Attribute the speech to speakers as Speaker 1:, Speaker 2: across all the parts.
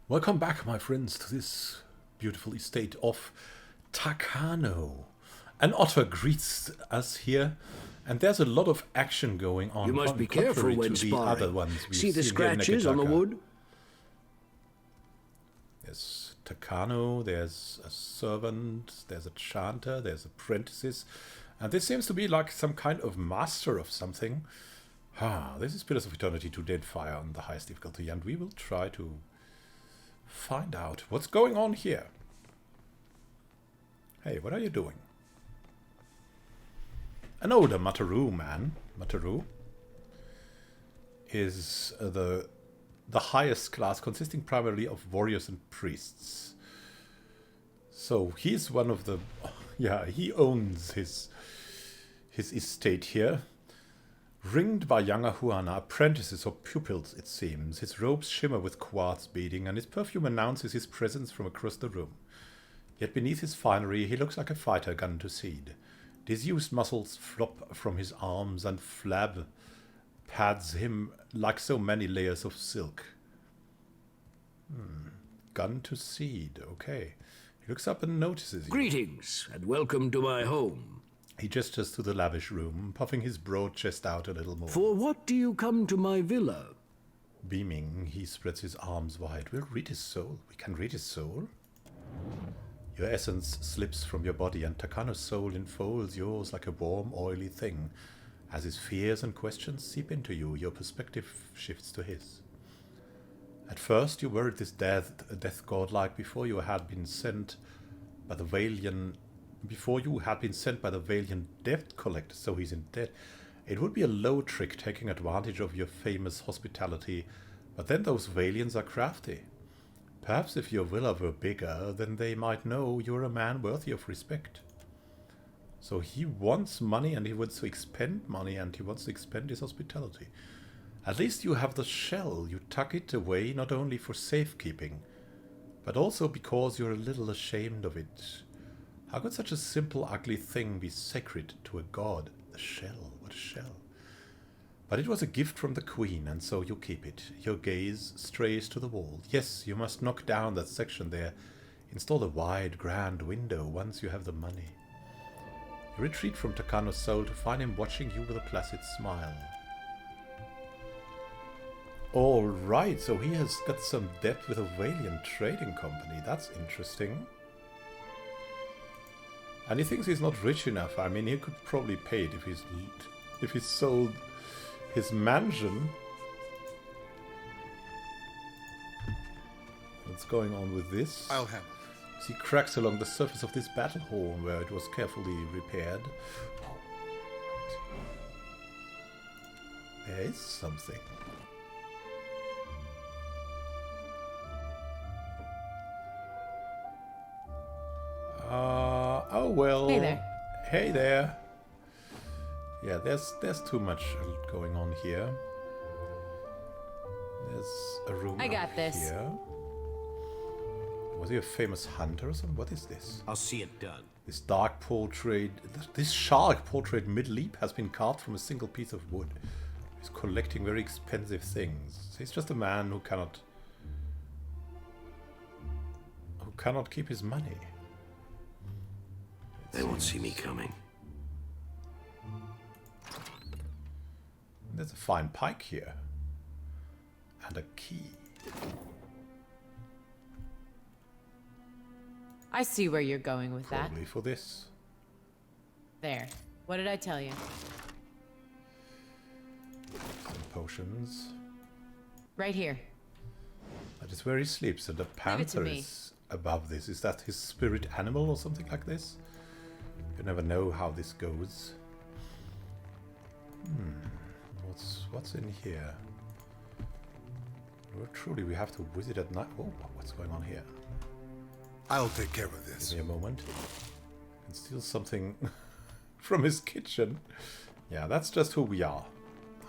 Speaker 1: Welcome back, my friends, to this beautiful estate of Takano. An otter greets us here, and there's a lot of action going on.
Speaker 2: You must be careful when
Speaker 1: to the other
Speaker 2: sparring.
Speaker 1: ones we've
Speaker 2: See the
Speaker 1: seen here in
Speaker 2: scratches on the
Speaker 1: Neketaka.
Speaker 2: wood?
Speaker 1: There's Takano, there's a servant, there's a chanter, there's apprentices, and this seems to be like some kind of master of something. This is Pillars of Eternity to Deadfire on the highest difficulty, and we will try to find out what's going on here. Hey, what are you doing? An older Mataru man. Mataru is the highest class, consisting primarily of warriors and priests. So he's one of the... Yeah, he owns his estate here. Ringed by young Ahuana, apprentices or pupils, it seems. His robes shimmer with quartz beading, and his perfume announces his presence from across the room. Yet beneath his finery, he looks like a fighter gun to seed. Disused muscles flop from his arms, and flab pads him like so many layers of silk. Gun to seed, okay. He looks up and notices you.
Speaker 2: Greetings, and welcome to my home.
Speaker 1: He gestures to the lavish room, puffing his broad chest out a little more.
Speaker 2: For what do you come to my villa?
Speaker 1: Beaming, he spreads his arms wide. We'll read his soul. We can read his soul. Your essence slips from your body, and Takano's soul enfolds yours like a warm, oily thing. As his fears and questions seep into you, your perspective shifts to his. At first, you worried this death godlike before you had been sent by the Valiant debt collector, so he's in debt. It would be a low trick taking advantage of your famous hospitality, but then those Valiants are crafty. Perhaps if your villa were bigger, then they might know you're a man worthy of respect. So he wants money, and he wants to expend money, and he wants to expend his hospitality. At least you have the shell. You tuck it away not only for safekeeping, but also because you're a little ashamed of it. How could such a simple, ugly thing be sacred to a god? The shell, what a shell. But it was a gift from the queen, and so you keep it. Your gaze strays to the wall. Yes, you must knock down that section there. Install a wide, grand window once you have the money. You retreat from Takano's soul to find him watching you with a placid smile. Alright, so he has got some debt with a Valiant trading company. That's interesting. And he thinks he's not rich enough. I mean, he could probably pay it if he sold his mansion. What's going on with this?
Speaker 3: I'll handle it.
Speaker 1: See cracks along the surface of this battle horn where it was carefully repaired. There is something. Oh well.
Speaker 4: Hey there.
Speaker 1: Hey there. Yeah, there's too much going on here. There's a room
Speaker 4: I got this.
Speaker 1: here. Was he a famous hunter or something? What is this?
Speaker 3: I'll see it done.
Speaker 1: This dark portrait, this shark portrait mid-leap has been carved from a single piece of wood. He's collecting very expensive things. He's just a man who cannot keep his money.
Speaker 2: They won't see me coming.
Speaker 1: There's a fine pike here. And a key.
Speaker 4: I see where you're going with that.
Speaker 1: Probably for this.
Speaker 4: There. What did I tell you?
Speaker 1: Some potions.
Speaker 4: Right here.
Speaker 1: That is where he sleeps, and the panther
Speaker 4: me.
Speaker 1: is above this. Is that his spirit animal or something like this? You never know how this goes. What's in here? Well, truly, we have to visit at night. Oh, what's going on here?
Speaker 3: I'll take care of this.
Speaker 1: Give me a moment. And steal something from his kitchen. Yeah, that's just who we are.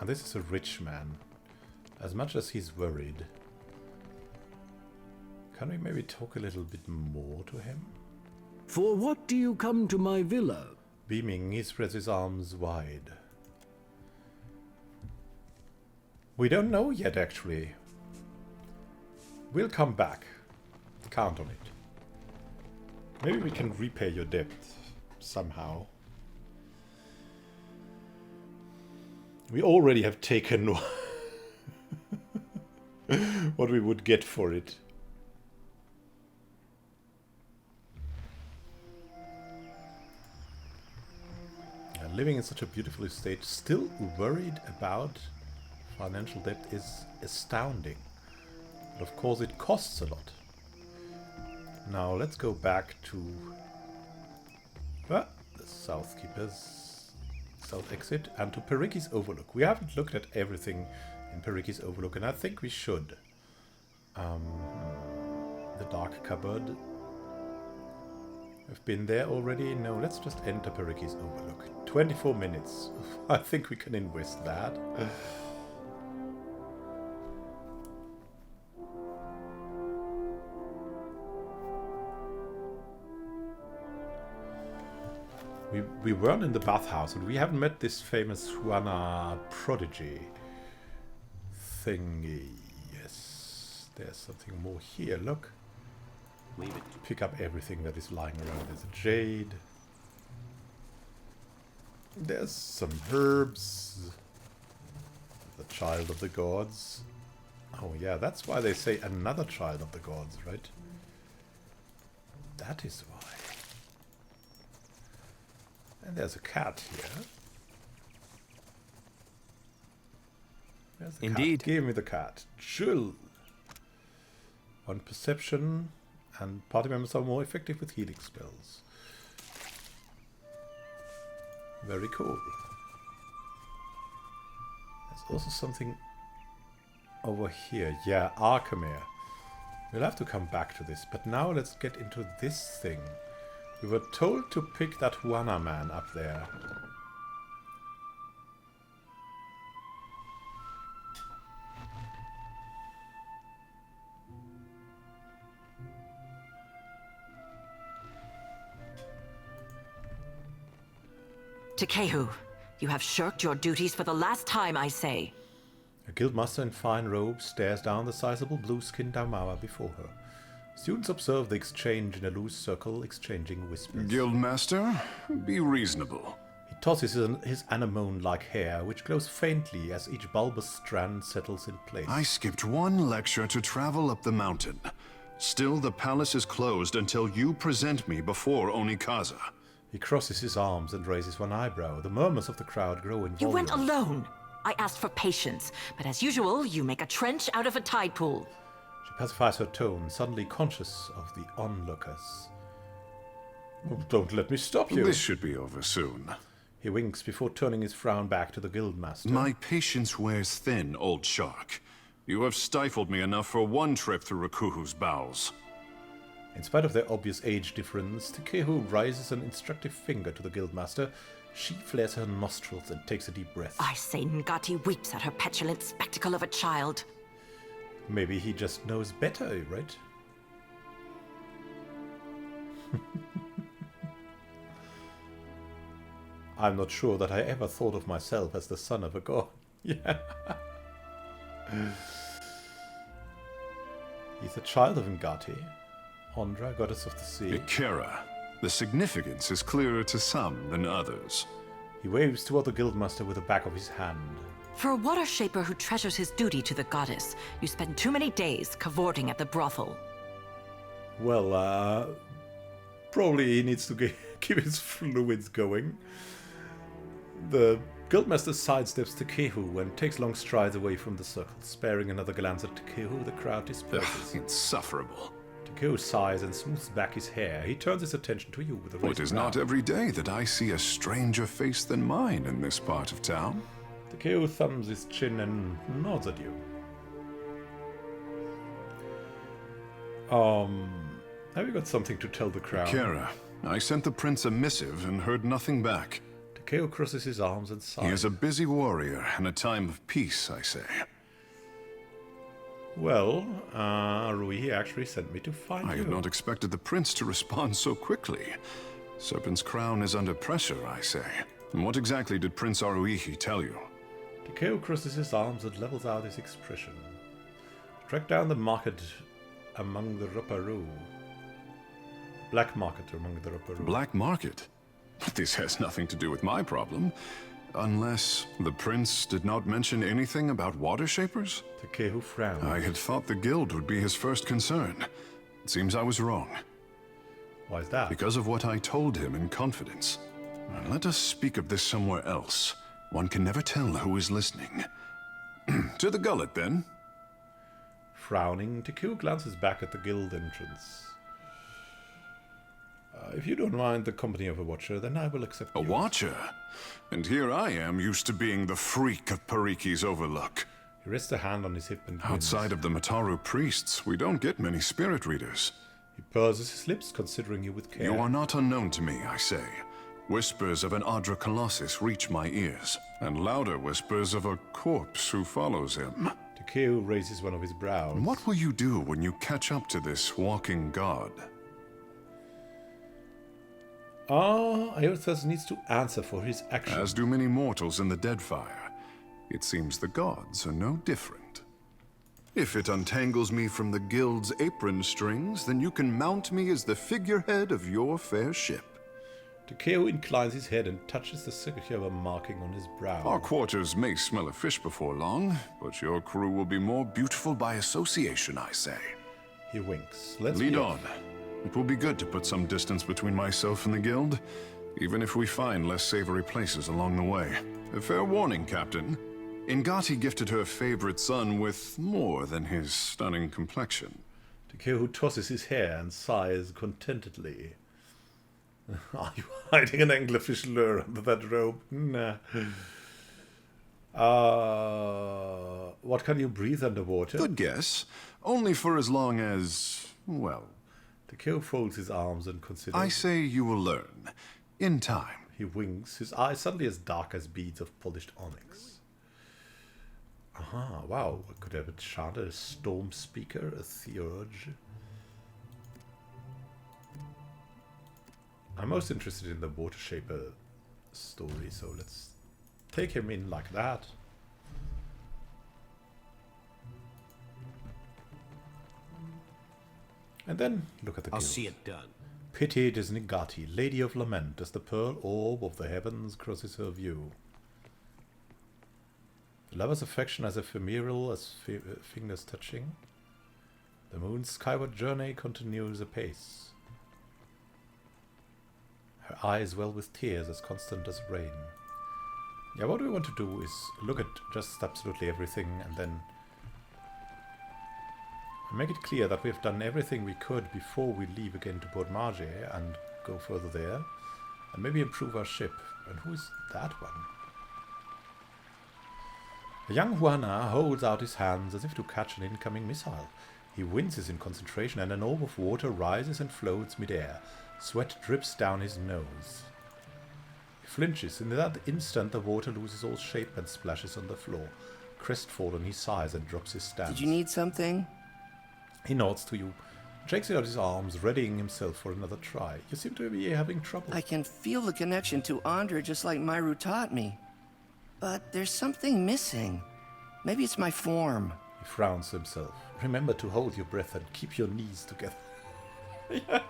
Speaker 1: And this is a rich man. As much as he's worried. Can we maybe talk a little bit more to him?
Speaker 2: For what do you come to my villa?
Speaker 1: Beaming, he spreads his arms wide. We don't know yet, actually. We'll come back. Count on it. Maybe we can repay your debt somehow. We already have taken what we would get for it. Living in such a beautiful estate, still worried about financial debt is astounding. But of course it costs a lot. Now let's go back to the Southkeeper's South exit and to Periki's Overlook. We haven't looked at everything in Periki's Overlook and I think we should. The Dark Cupboard. I've been there already. No, let's just enter Periki's Overlook. 24 minutes. I think we can invest that. We weren't in the bathhouse and we haven't met this famous Huana prodigy thingy. Yes, there's something more here. Look.
Speaker 3: Leave it.
Speaker 1: Pick up everything that is lying around. There's a jade. There's some herbs. The child of the gods. Oh yeah, that's why they say another child of the gods, right? That is why. And there's a cat here. There's the
Speaker 5: Indeed.
Speaker 1: Cat. Give me the cat. Jill. 1 perception. And party members are more effective with healing spells. Very cool. There's also something over here. Yeah, Arkhamir. We'll have to come back to this. But now let's get into this thing. We were told to pick that Huana man up there.
Speaker 6: Takehu, you have shirked your duties for the last time, I say.
Speaker 1: A guildmaster in fine robes stares down the sizable blue-skinned Aumaua before her. Students observe the exchange in a loose circle, exchanging whispers.
Speaker 7: Guildmaster, be reasonable.
Speaker 1: He tosses his anemone-like hair, which glows faintly as each bulbous strand settles in place.
Speaker 7: I skipped one lecture to travel up the mountain. Still, the palace is closed until you present me before Onikaza.
Speaker 1: He crosses his arms and raises one eyebrow. The murmurs of the crowd grow in volume.
Speaker 6: You went alone. I asked for patience, but as usual, you make a trench out of a tide pool.
Speaker 1: She pacifies her tone, suddenly conscious of the onlookers. Oh, don't let me stop you.
Speaker 7: This should be over soon.
Speaker 1: He winks before turning his frown back to the guildmaster.
Speaker 7: My patience wears thin, old shark. You have stifled me enough for one trip through Rakuhu's bowels.
Speaker 1: In spite of their obvious age difference, Takehu raises an instructive finger to the guildmaster. She flares her nostrils and takes a deep breath.
Speaker 6: I say Ngati weeps at her petulant spectacle of a child.
Speaker 1: Maybe he just knows better, right? I'm not sure that I ever thought of myself as the son of a god. Yeah. He's a child of Ngati. Ondra, goddess of the sea.
Speaker 7: Ikera. The significance is clearer to some than others.
Speaker 1: He waves toward the guildmaster with the back of his hand.
Speaker 6: For a water shaper who treasures his duty to the goddess, you spend too many days cavorting at the brothel.
Speaker 1: Well, probably he needs to keep his fluids going. The guildmaster sidesteps Takehu and takes long strides away from the circle. Sparing another glance at Takehu, the crowd disperses.
Speaker 7: Insufferable.
Speaker 1: Takehu sighs and smooths back his hair. He turns his attention to you with a raised
Speaker 7: It is
Speaker 1: brow.
Speaker 7: not every day that I see a stranger face than mine in this part of town.
Speaker 1: Takehu thumbs his chin and nods at you. Have you got something to tell the crowd?
Speaker 7: Kara, I sent the prince a missive and heard nothing back.
Speaker 1: Takeo crosses his arms and sighs.
Speaker 7: He is a busy warrior in a time of peace, I say.
Speaker 1: Well, Rui actually sent me to find
Speaker 7: I
Speaker 1: you.
Speaker 7: had not expected the prince to respond so quickly. Serpent's crown is under pressure, I say. And what exactly did Prince Aruihi tell you?
Speaker 1: Takeo crosses his arms and levels out his expression. Track down the market among the Roparu. Black market among the Roparu.
Speaker 7: Black market? This has nothing to do with my problem. Unless the prince did not mention anything about water shapers?
Speaker 1: Takehu frowns.
Speaker 7: I had thought the guild would be his first concern. It seems I was wrong.
Speaker 1: Why is that?
Speaker 7: Because of what I told him in confidence. Let us speak of this somewhere else. One can never tell who is listening. To the gullet, then.
Speaker 1: Frowning, Takehu glances back at the guild entrance. If you don't mind the company of a watcher, then I will accept
Speaker 7: A
Speaker 1: yours.
Speaker 7: watcher? And here I am, used to being the freak of Pariki's Overlook.
Speaker 1: He rests a hand on his hip and grins.
Speaker 7: Outside of the Mataru priests, we don't get many spirit readers.
Speaker 1: He purses his lips, considering you with care.
Speaker 7: You are not unknown to me, I say. Whispers of an Adra Colossus reach my ears, and louder whispers of a corpse who follows him.
Speaker 1: Takehu raises one of his brows.
Speaker 7: What will you do when you catch up to this walking god?
Speaker 1: Eothas needs to answer for his actions.
Speaker 7: As do many mortals in the Deadfire. It seems the gods are no different. If it untangles me from the guild's apron strings, then you can mount me as the figurehead of your fair ship.
Speaker 1: Takehu inclines his head and touches the circular marking on his brow.
Speaker 7: Our quarters may smell of fish before long, but your crew will be more beautiful by association, I say.
Speaker 1: He winks. Let's
Speaker 7: Lead
Speaker 1: be
Speaker 7: on. It will be good to put some distance between myself and the guild, even if we find less savory places along the way. A fair warning, Captain. Ingati gifted her favorite son with more than his stunning complexion.
Speaker 1: Takehu tosses his hair and sighs contentedly. Are you hiding an anglerfish lure under that robe? Nah. What can you breathe underwater?
Speaker 7: Good guess. Only for as long as, well,
Speaker 1: Takehu folds his arms and considers.
Speaker 7: I say you will learn. In time.
Speaker 1: He winks, his eyes suddenly as dark as beads of polished onyx. Aha, wow. I could have enchanted a storm speaker, a theurge. I'm most interested in the water shaper story, so let's take him in like that. And then look at the
Speaker 3: I'll
Speaker 1: guild.
Speaker 3: see it done.
Speaker 1: Pitied is Nigati, Lady of Lament, as the pearl orb of the heavens crosses her view. The lover's affection as ephemeral as fingers touching. The moon's skyward journey continues apace. Her eyes well with tears as constant as rain. Yeah, what we want to do is look at just absolutely everything and then make it clear that we've done everything we could before we leave again to Port Mage and go further there. And maybe improve our ship. And who is that one? A young Huana holds out his hands as if to catch an incoming missile. He winces in concentration and an orb of water rises and floats midair. Sweat drips down his nose. He flinches. In that instant the water loses all shape and splashes on the floor. Crestfallen, he sighs and drops his stance.
Speaker 5: Did you need something?
Speaker 1: He nods to you, shakes out his arms, readying himself for another try. You seem to be having trouble.
Speaker 5: I can feel the connection to Andra just like Myru taught me. But there's something missing. Maybe it's my form.
Speaker 1: He frowns to himself. Remember to hold your breath and keep your knees together. Yeah,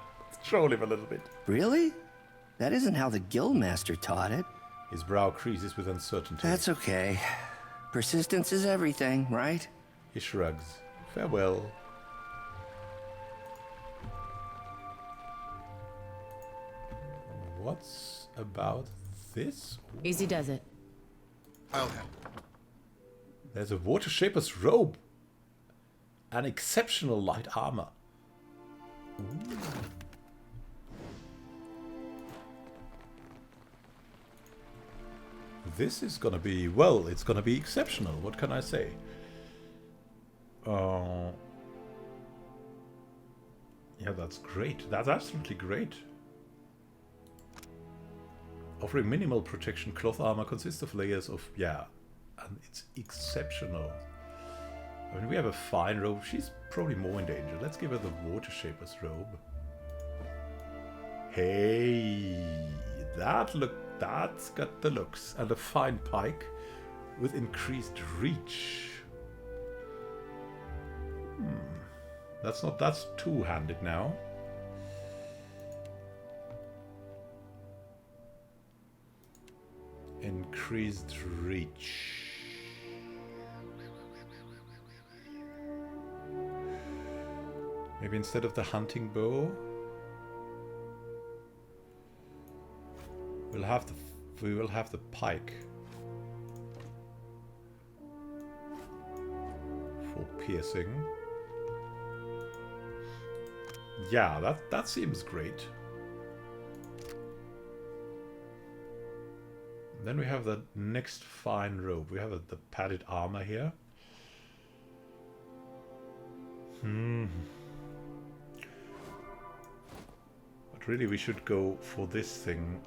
Speaker 1: troll him a little bit.
Speaker 5: Really? That isn't how the Guildmaster taught it.
Speaker 1: His brow creases with uncertainty.
Speaker 5: That's okay. Persistence is everything, right?
Speaker 1: He shrugs. Farewell. What's about this?
Speaker 4: Easy does it.
Speaker 3: I'll help.
Speaker 1: There's a water shaper's robe. An exceptional light armor. Ooh. This is gonna be, well, it's gonna be exceptional. What can I say? Yeah, that's great. That's absolutely great. Offering minimal protection, cloth armor consists of layers of, yeah, and it's exceptional. I mean, we have a fine robe. She's probably more in danger. Let's give her the water shaper's robe. Hey, that's got the looks. And a fine pike with increased reach. That's two-handed now. Increased reach. Maybe instead of the hunting bow, we will have the pike for piercing. Yeah, that seems great. Then we have the next fine robe. We have the padded armor here. But really we should go for this thing.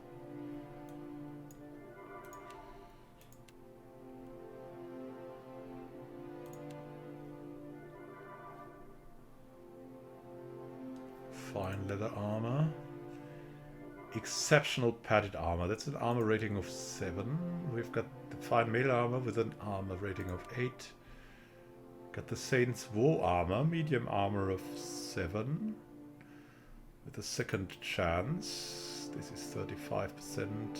Speaker 1: Fine leather armor. Exceptional padded armor. That's an armor rating of 7. We've got the fine mail armor with an armor rating of 8. Got the Saint's War armor, medium armor of 7. With a second chance. This is 35%.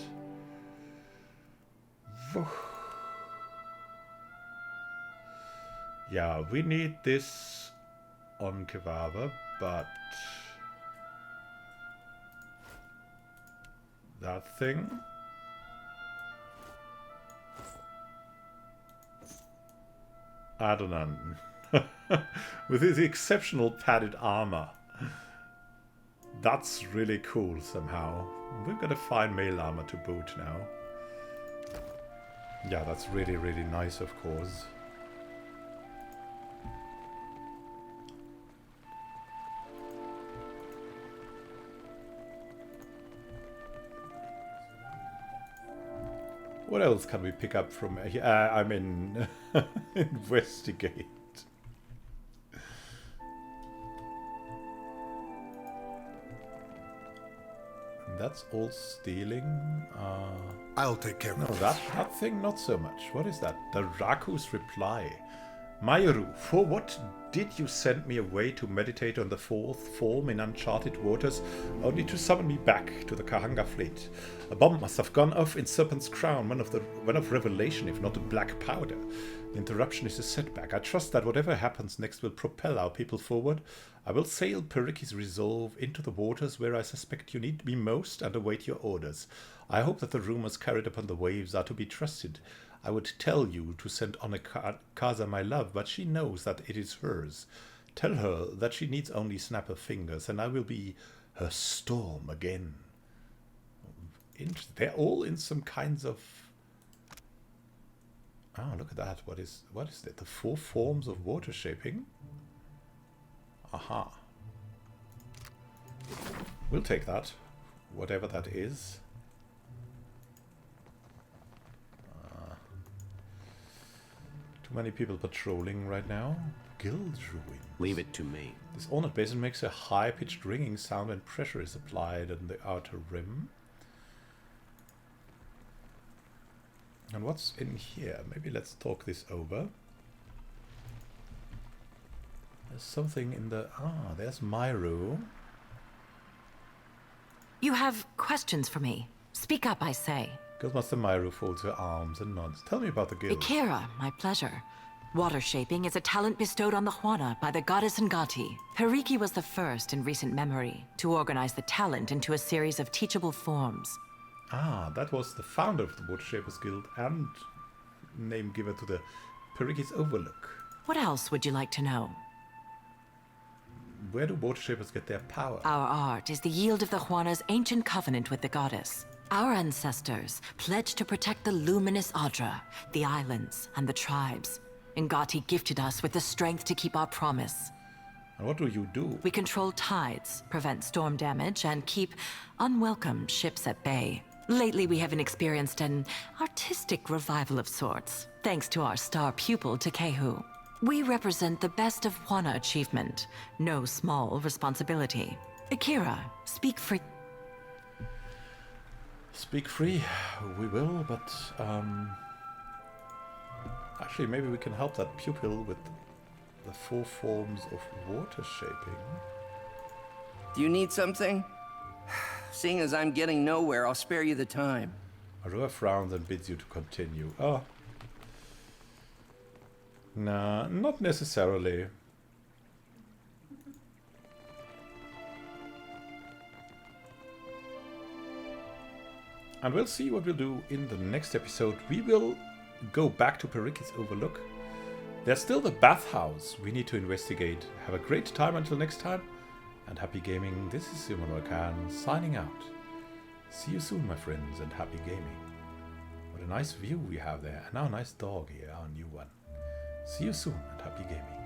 Speaker 1: Yeah, we need this on Kevaver, but that thing. Adonan. With his exceptional padded armor. That's really cool somehow. We've got a fine mail armor to boot now. Yeah, that's really, really nice, of course. What else can we pick up from here? I mean, investigate. That's all stealing.
Speaker 3: I'll take care
Speaker 1: No,
Speaker 3: of
Speaker 1: that thing not so much. What is that? The Raku's reply. Mayuru, for what did you send me away to meditate on the fourth form in uncharted waters, only to summon me back to the Kahanga fleet? A bomb must have gone off in Serpent's crown, one of revelation, if not a black powder. The interruption is a setback. I trust that whatever happens next will propel our people forward. I will sail Periki's resolve into the waters where I suspect you need me most and await your orders. I hope that the rumors carried upon the waves are to be trusted. I would tell you to send on Elcga my love, but she knows that it is hers. Tell her that she needs only snap her fingers, and I will be her storm again. They're all in some kinds of... Oh, look at that. What is that? The 4 forms of water shaping? Aha. We'll take that. Whatever that is. Too many people patrolling right now. Guild ruins.
Speaker 3: Leave it to me.
Speaker 1: This ornate basin makes a high-pitched ringing sound when pressure is applied on the outer rim. And what's in here? Maybe let's talk this over. There's something in the... Ah, there's Myru.
Speaker 6: You have questions for me. Speak up, I say.
Speaker 1: Guildmaster Myru folds her arms and nods. Tell me about the guild.
Speaker 6: Eothas, my pleasure. Water shaping is a talent bestowed on the Juana by the goddess Ngati. Periki was the first in recent memory to organize the talent into a series of teachable forms.
Speaker 1: Ah, that was the founder of the Water Shapers Guild and name giver to the Periki's Overlook.
Speaker 6: What else would you like to know?
Speaker 1: Where do Water Shapers get their power?
Speaker 6: Our art is the yield of the Juana's ancient covenant with the goddess. Our ancestors pledged to protect the luminous Adra, the islands, and the tribes. Ngati gifted us with the strength to keep our promise.
Speaker 1: And what do you do?
Speaker 6: We control tides, prevent storm damage, and keep unwelcome ships at bay. Lately, we have experienced an artistic revival of sorts, thanks to our star pupil, Takehu. We represent the best of Juana achievement, no small responsibility. Akira, speak free.
Speaker 1: Speak free, we will, but actually maybe we can help that pupil with the 4 forms of water shaping.
Speaker 5: Do you need something? Seeing as I'm getting nowhere, I'll spare you the time.
Speaker 1: Arua frowns and bids you to continue. Oh. Nah, not necessarily. And we'll see what we'll do in the next episode. We will go back to Perikis Overlook. There's still the bathhouse we need to investigate. Have a great time until next time. And happy gaming. This is Simon Khan signing out. See you soon, my friends, and happy gaming. What a nice view we have there. And now a nice dog here, our new one. See you soon and happy gaming.